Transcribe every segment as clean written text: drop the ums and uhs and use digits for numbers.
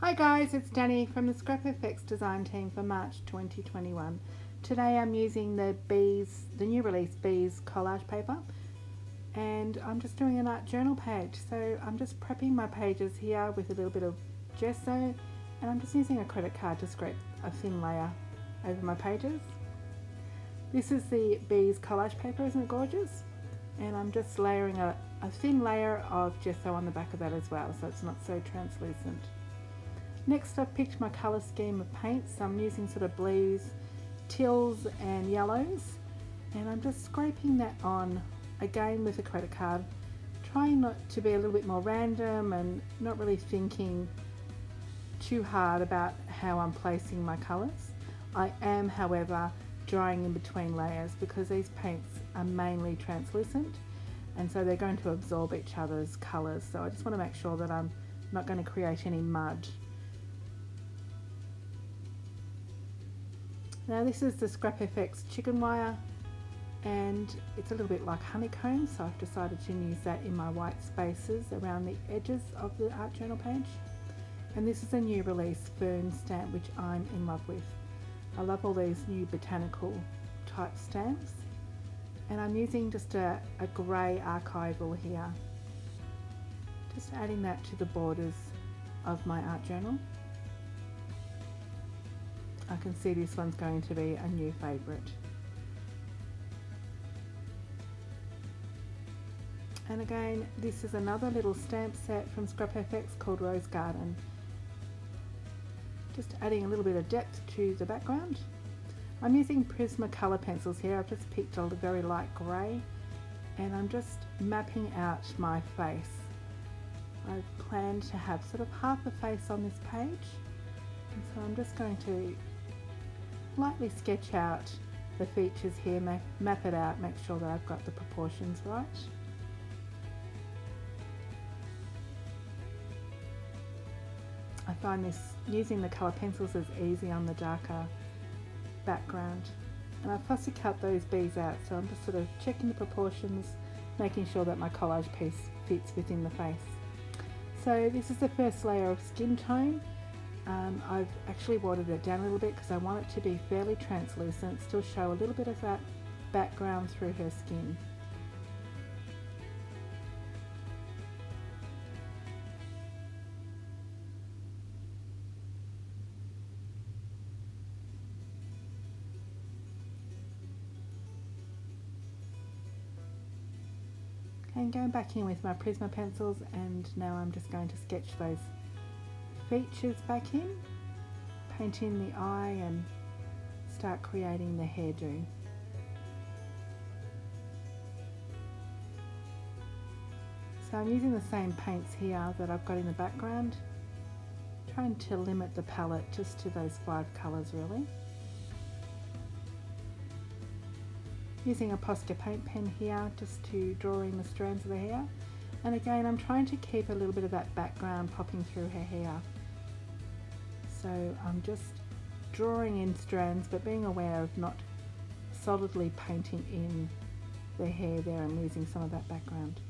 Hi guys, it's Danny from the ScrapFx design team for March 2021. Today I'm using the new release Bees collage paper, and I'm just doing an art journal page. So I'm just prepping my pages here with a little bit of gesso, and I'm just using a credit card to scrape a thin layer over my pages. This is the Bees collage paper, isn't it gorgeous? And I'm just layering a thin layer of gesso on the back of that as well, so it's not so translucent. Next, I've picked my colour scheme of paints. I'm using sort of blues, teals and yellows, and I'm just scraping that on again with a credit card, trying not to be a little bit more random and not really thinking too hard about how I'm placing my colours. I am, however, drying in between layers because these paints are mainly translucent, and so they're going to absorb each other's colours, so I just want to make sure that I'm not going to create any mud. Now this is the ScrapFx chicken wire, and it's a little bit like honeycomb, so I've decided to use that in my white spaces around the edges of the art journal page. And this is a new release fern stamp which I'm in love with. I love all these new botanical type stamps, and I'm using just a grey archival here, just adding that to the borders of my art journal. I can see this one's going to be a new favourite. And again, this is another little stamp set from ScrapFx called Rose Garden. Just adding a little bit of depth to the background. I'm using Prismacolor pencils here. I've just picked a very light grey, and I'm just mapping out my face. I've planned to have sort of half a face on this page, and so I'm just going to lightly sketch out the features here, map it out, make sure that I've got the proportions right. I find this using the colour pencils is easy on the darker background, and I've fussy cut those bees out, so I'm just sort of checking the proportions, making sure that my collage piece fits within the face. So this is the first layer of skin tone. I've actually watered it down a little bit because I want it to be fairly translucent, still show a little bit of that background through her skin. And going back in with my Prisma pencils, and now I'm just going to sketch those features back in, paint in the eye and start creating the hairdo. So I'm using the same paints here that I've got in the background, trying to limit the palette just to those 5 colours really. Using a Posca paint pen here just to draw in the strands of the hair, and again I'm trying to keep a little bit of that background popping through her hair. So I'm just drawing in strands but being aware of not solidly painting in the hair there and losing some of that background.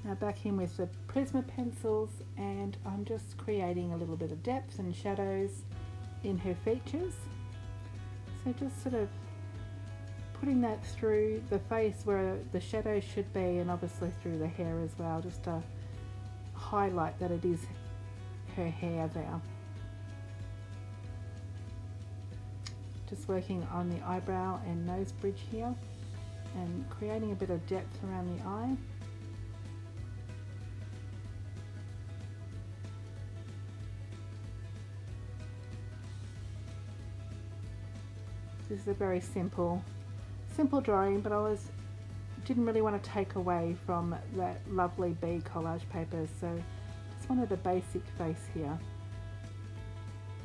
Now back in with the Prisma pencils, and I'm just creating a little bit of depth and shadows in her features. So just sort of putting that through the face where the shadow should be, and obviously through the hair as well, just to highlight that it is her hair there. Just working on the eyebrow and nose bridge here and creating a bit of depth around the eye. This is a very simple drawing, but I didn't really want to take away from that lovely bee collage paper, so just wanted a basic face here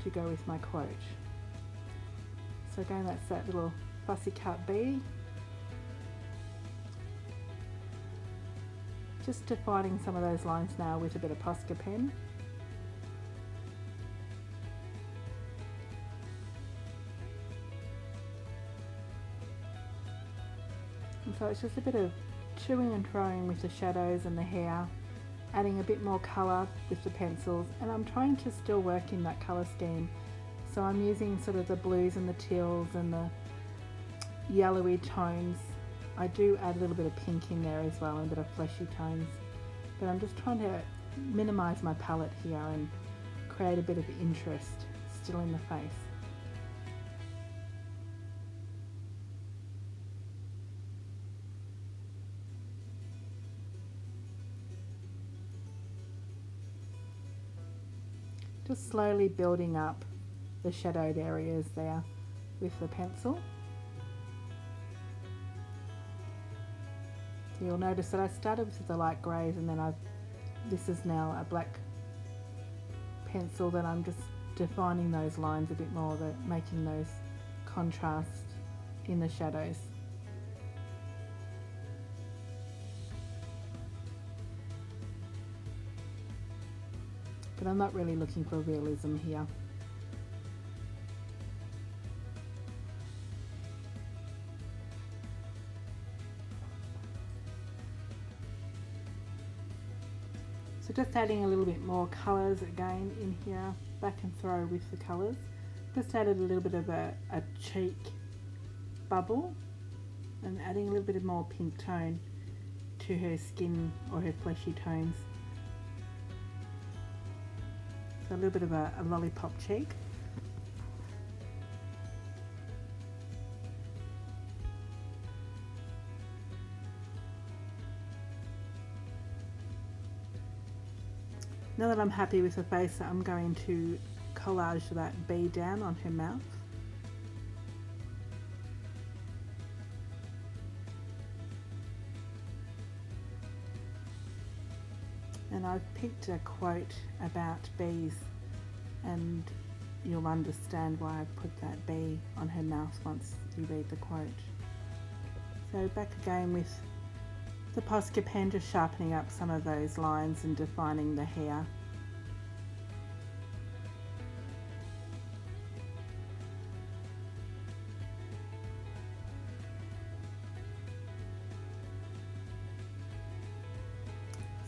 to go with my quote. So again, that's that little fussy cut bee. Just defining some of those lines now with a bit of Posca pen. And so it's just a bit of toing and froing with the shadows and the hair, adding a bit more colour with the pencils, and I'm trying to still work in that colour scheme. So I'm using sort of the blues and the teals and the yellowy tones. I do add a little bit of pink in there as well and a bit of fleshy tones, but I'm just trying to minimise my palette here and create a bit of interest still in the face. Just slowly building up the shadowed areas there with the pencil. So you'll notice that I started with the light greys, and then this is now a black pencil that I'm just defining those lines a bit more, making those contrasts in the shadows. But I'm not really looking for realism here. So just adding a little bit more colours again in here, back and throw with the colours. Just added a little bit of a cheek bubble and adding a little bit of more pink tone to her skin or her fleshy tones. So a little bit of a lollipop cheek. Now that I'm happy with the face, I'm going to collage that bee down on her mouth. And I've picked a quote about bees, and you'll understand why I've put that bee on her mouth once you read the quote. So back again with the Posca pen, just sharpening up some of those lines and defining the hair.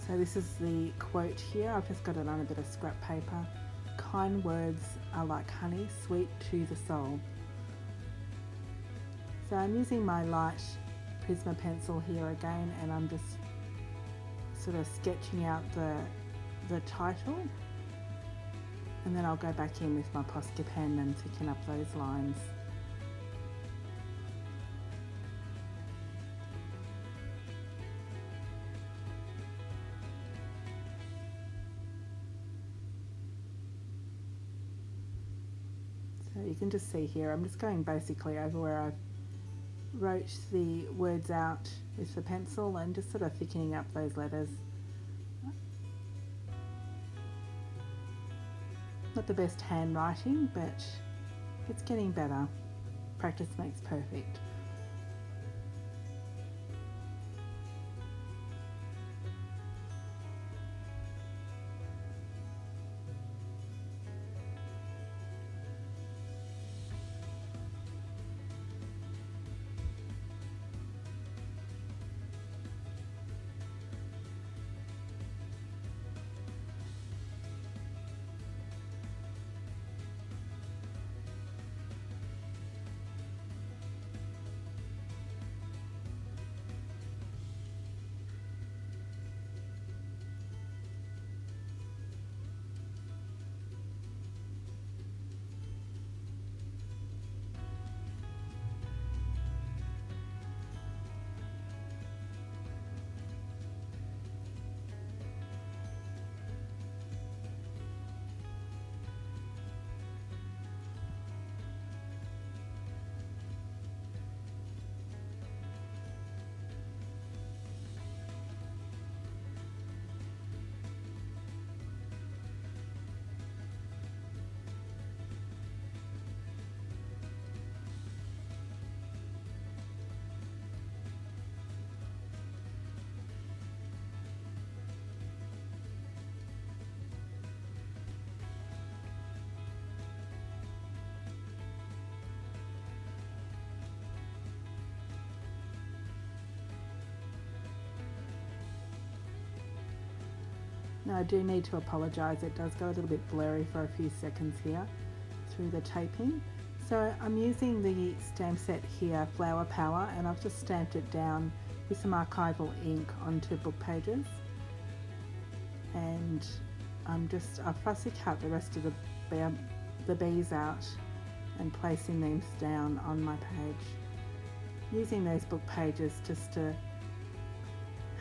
So this is the quote here. I've just got it on a bit of scrap paper. Kind words are like honey, sweet to the soul. So I'm using my light Prisma pencil here again, and I'm just sort of sketching out the title, and then I'll go back in with my Posca pen and thicken up those lines. So you can just see here, I'm just going basically over where I wrote the words out with the pencil and just sort of thickening up those letters. Not the best handwriting, but it's getting better. Practice makes perfect. Now I do need to apologise, it does go a little bit blurry for a few seconds here through the taping. So I'm using the stamp set here, Flower Power, and I've just stamped it down with some archival ink onto book pages. And I've fussy cut the rest of the bees out and placing these down on my page. Using those book pages just to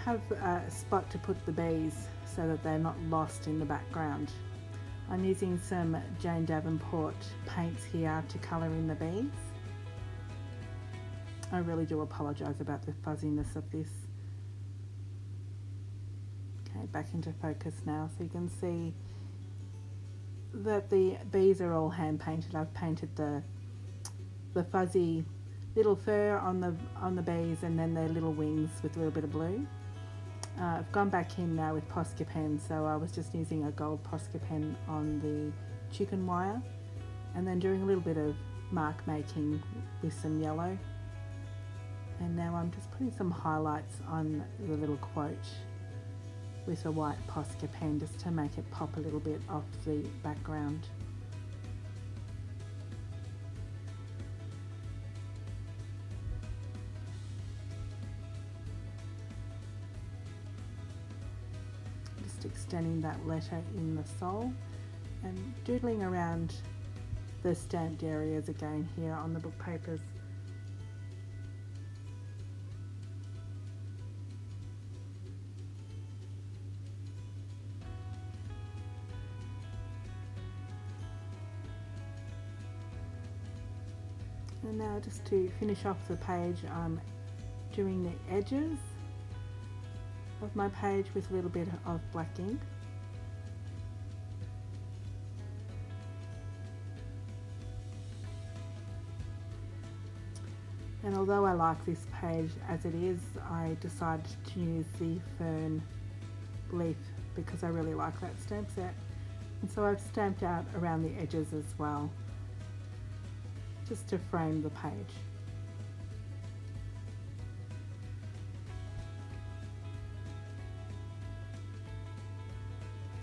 have a spot to put the bees so that they're not lost in the background. I'm using some Jane Davenport paints here to colour in the bees. I really do apologise about the fuzziness of this. Okay, back into focus now, so you can see that the bees are all hand painted. I've painted the fuzzy little fur on the bees and then their little wings with a little bit of blue. I've gone back in now with Posca pen, so I was just using a gold Posca pen on the chicken wire and then doing a little bit of mark making with some yellow. And now I'm just putting some highlights on the little quote with a white Posca pen just to make it pop a little bit off the background. Just extending that letter in the sole and doodling around the stamped areas again here on the book papers. And now just to finish off the page, I'm doing the edges of my page with a little bit of black ink. And although I like this page as it is, I decided to use the fern leaf because I really like that stamp set. And so I've stamped out around the edges as well, just to frame the page.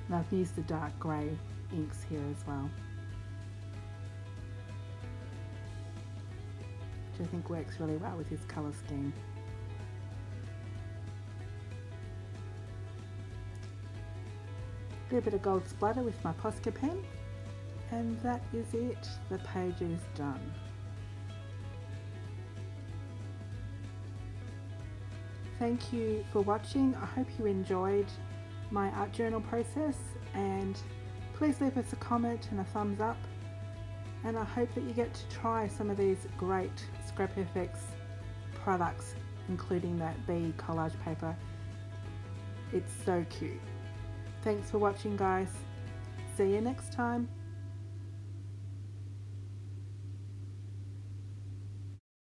And I've used the dark grey inks here as well, which I think works really well with this colour scheme. A little bit of gold splatter with my Posca pen, and that is it. The page is done. Thank you for watching. I hope you enjoyed my art journal process, and please leave us a comment and a thumbs up, and I hope that you get to try some of these great ScrapFx products, including that bee collage paper. It's so cute. Thanks for watching, guys. See you next time.